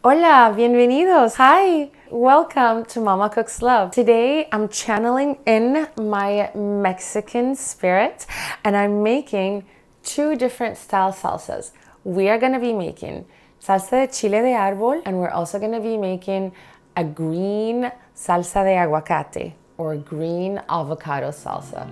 Hola, bienvenidos. Hi, welcome to Mama Cooks Love. Today I'm channeling in my Mexican spirit and I'm making two different style salsas. We are going to be making salsa de Chile de Árbol and we're also going to be making a green salsa de aguacate or green avocado salsa.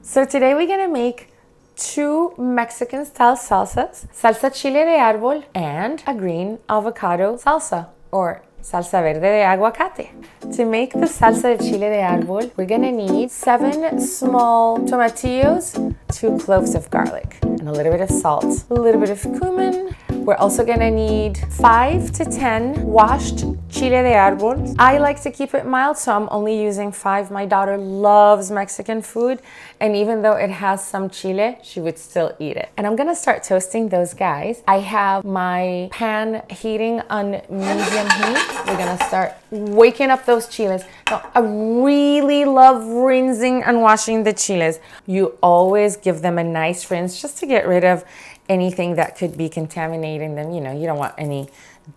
So today we're gonna make two Mexican style salsas, salsa Chile de Árbol and a green avocado salsa or salsa verde de aguacate. To make the salsa de Chile de Árbol, we're gonna need 7 small tomatillos, 2 cloves of garlic, and a little bit of salt, a little bit of cumin. We're also gonna need 5 to 10 washed Chile de Árbol. I like to keep it mild, so I'm only using 5. My daughter loves Mexican food, and even though it has some chile, she would still eat it. And I'm gonna start toasting those guys. I have my pan heating on medium heat. We're gonna start waking up those chiles. Now, I really love rinsing and washing the chiles. You always give them a nice rinse just to get rid of anything that could be contaminating them. You know, you don't want any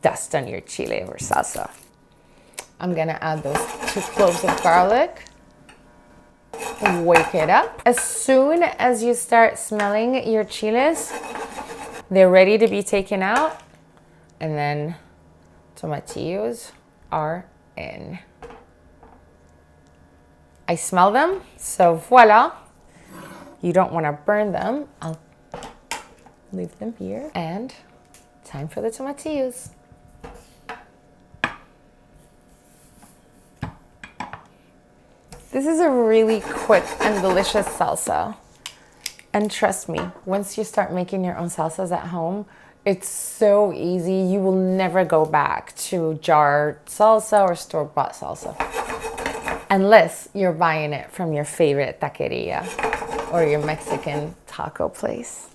dust on your chile or salsa. I'm gonna add those 2 cloves of garlic. Wake it up. As soon as you start smelling your chiles, they're ready to be taken out. And then tomatillos are in. I smell them, so voila. You don't want to burn them. I'll leave them here. And time for the tomatillos. This is a really quick and delicious salsa. And trust me, once you start making your own salsas at home, it's so easy. You will never go back to jarred salsa or store-bought salsa. Unless you're buying it from your favorite taqueria or your Mexican taco place.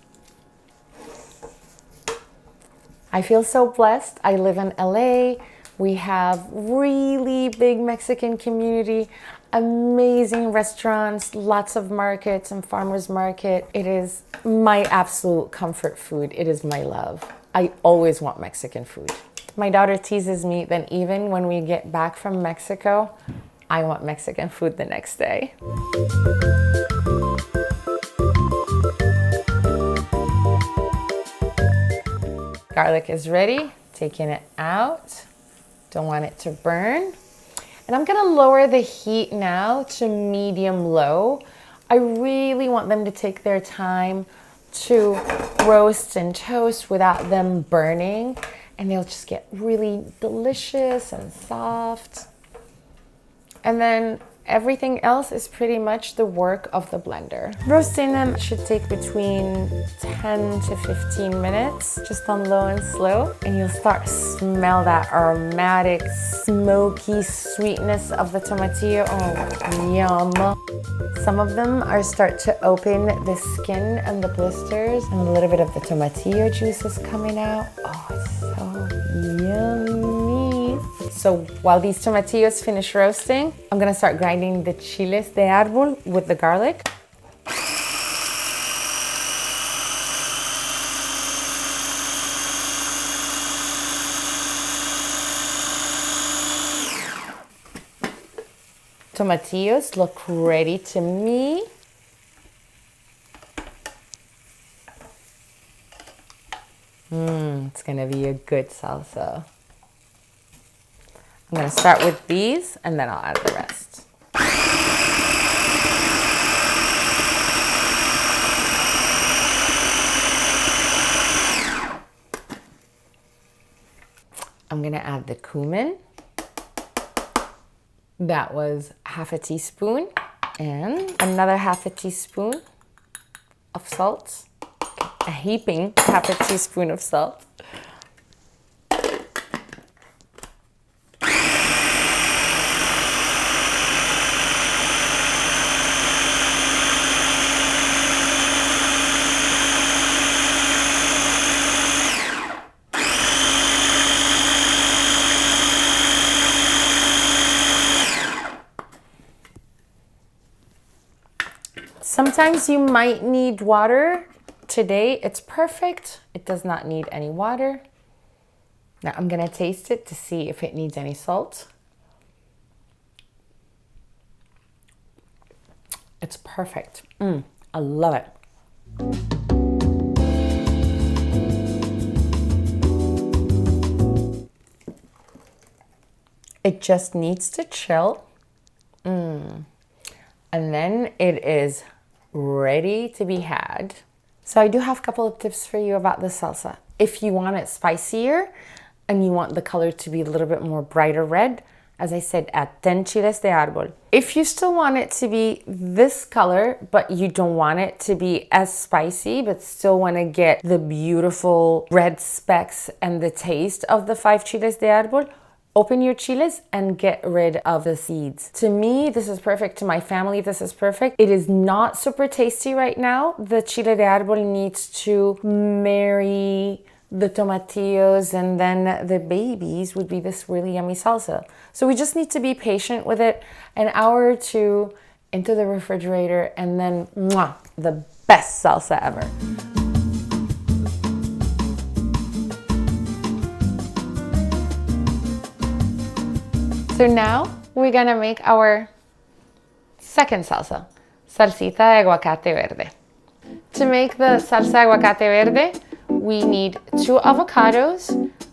I feel so blessed. I live in LA. We have really big Mexican community, amazing restaurants, lots of markets and farmers market. It is my absolute comfort food. It is my love. I always want Mexican food. My daughter teases me that even when we get back from Mexico, I want Mexican food the next day. Garlic is ready, taking it out. Don't want it to burn. And I'm gonna lower the heat now to medium-low. I really want them to take their time to roast and toast without them burning. And they'll just get really delicious and soft. And then everything else is pretty much the work of the blender. Roasting them should take between 10 to 15 minutes, just on low and slow. And you'll start to smell that aromatic, smoky sweetness of the tomatillo. Oh, yum. Some of them are start to open the skin and the blisters, and a little bit of the tomatillo juice is coming out. Oh, it's so yummy. So while these tomatillos finish roasting, I'm gonna start grinding the chiles de árbol with the garlic. Tomatillos look ready to me. It's gonna be a good salsa. I'm gonna start with these and then I'll add the rest. I'm gonna add the cumin. That was half a teaspoon and another half a teaspoon of salt. A heaping half a teaspoon of salt. Sometimes you might need water. Today, it's perfect. It does not need any water. Now I'm gonna taste it to see if it needs any salt. It's perfect. I love it. It just needs to chill. And then it is ready to be had. So I do have a couple of tips for you about the salsa. If you want it spicier and you want the color to be a little bit more brighter red, as I said, add 10 chiles de árbol. If you still want it to be this color, but you don't want it to be as spicy, but still want to get the beautiful red specks and the taste of the 5 chiles de árbol, open your chiles and get rid of the seeds. To me, this is perfect. To my family, this is perfect. It is not super tasty right now. The chile de árbol needs to marry the tomatillos, and then the babies would be this really yummy salsa. So we just need to be patient with it. An hour or two into the refrigerator, and then mwah, the best salsa ever. So now we're gonna make our second salsa, salsita de aguacate verde. To make the salsa aguacate verde, we need 2 avocados,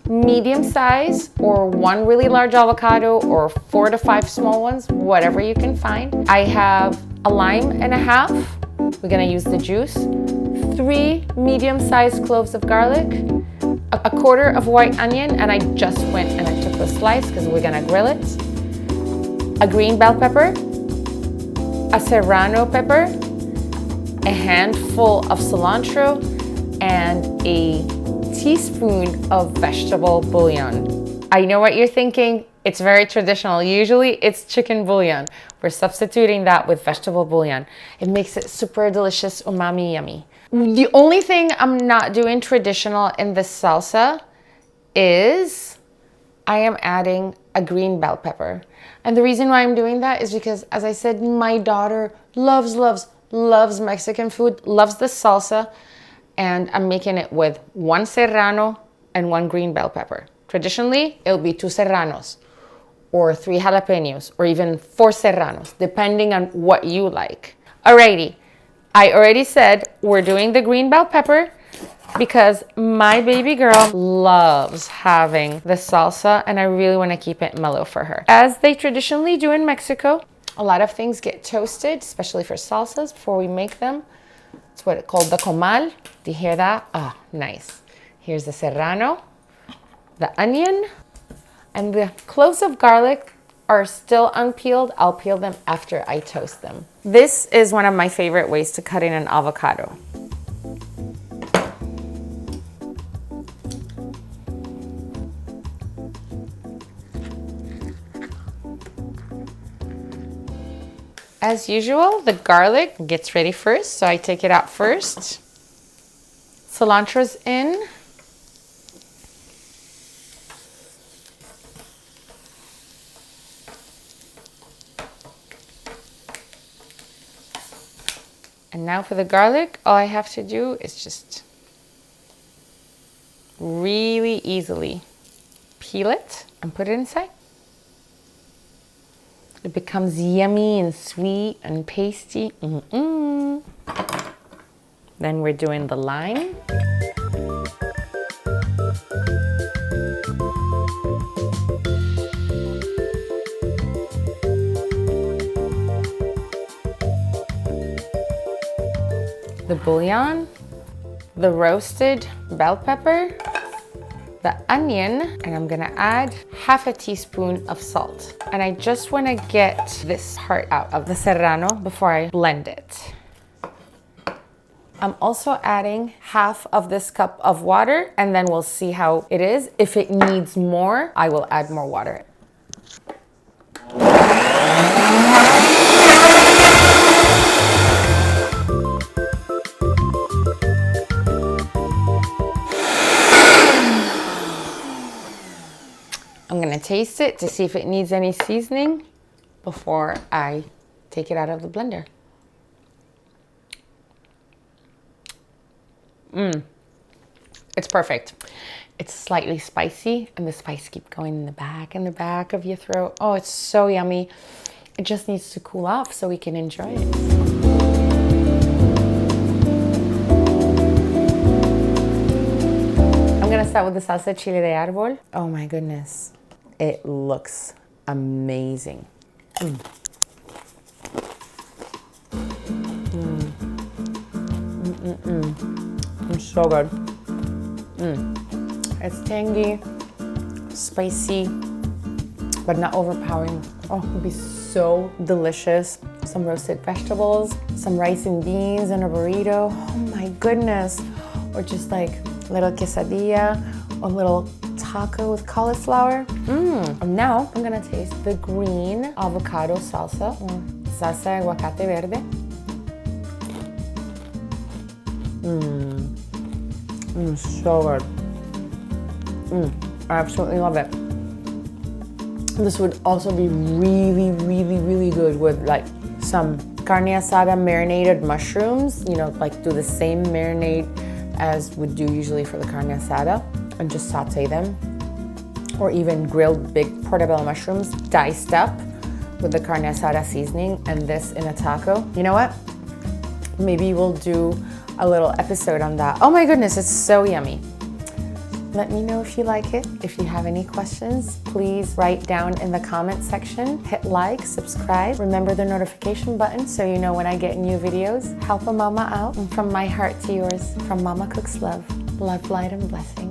medium size, or 1 really large avocado, or 4 to 5 small ones, whatever you can find. I have a lime and a half. We're gonna use the juice. 3 medium-sized cloves of garlic, a quarter of white onion, and I just went and I took the slice because we're gonna grill it. A green bell pepper, a serrano pepper, a handful of cilantro, and a teaspoon of vegetable bouillon. I know what you're thinking. It's very traditional. Usually it's chicken bouillon. We're substituting that with vegetable bouillon. It makes it super delicious, umami yummy. The only thing I'm not doing traditional in this salsa is I am adding a green bell pepper. And the reason why I'm doing that is because, as I said, my daughter loves Mexican food, loves the salsa, and I'm making it with 1 serrano and 1 green bell pepper. Traditionally, it'll be 2 serranos or 3 jalapenos or even 4 serranos, depending on what you like. Alrighty, I already said we're doing the green bell pepper because my baby girl loves having the salsa and I really want to keep it mellow for her. As they traditionally do in Mexico, a lot of things get toasted, especially for salsas, before we make them. It's what it's called the comal. Do you hear that? Ah, nice. Here's the serrano, the onion, and the cloves of garlic are still unpeeled. I'll peel them after I toast them. This is one of my favorite ways to cut in an avocado. As usual, the garlic gets ready first, so I take it out first. Cilantro's in. And now for the garlic, all I have to do is just really easily peel it and put it inside. It becomes yummy and sweet and pasty. Then we're doing the lime. The bouillon, the roasted bell pepper, the onion, and I'm gonna add half a teaspoon of salt. And I just wanna get this part out of the serrano before I blend it. I'm also adding half of this cup of water, and then we'll see how it is. If it needs more, I will add more water. I'm gonna taste it to see if it needs any seasoning before I take it out of the blender. It's perfect. It's slightly spicy, and the spice keeps going in the back of your throat. Oh, it's so yummy. It just needs to cool off so we can enjoy it. I'm gonna start with the salsa Chile de Árbol. Oh my goodness. It looks amazing. It's so good. It's tangy, spicy, but not overpowering. Oh, it would be so delicious. Some roasted vegetables, some rice and beans and a burrito. Oh my goodness. Or just like a little quesadilla, a little taco with cauliflower. And now I'm gonna taste the Green Avocado Salsa, or Salsa Aguacate Verde. So good. I absolutely love it. This would also be really, really, really good with like some carne asada marinated mushrooms, you know, like do the same marinade as would do usually for the carne asada and just saute them. Or even grilled big portobello mushrooms diced up with the carne asada seasoning and this in a taco. You know what? Maybe we'll do a little episode on that. Oh my goodness, it's so yummy. Let me know if you like it. If you have any questions, please write down in the comment section. Hit like, subscribe, remember the notification button so you know when I get new videos. Help a mama out. And from my heart to yours, from Mama Cooks Love, love, light, and blessing.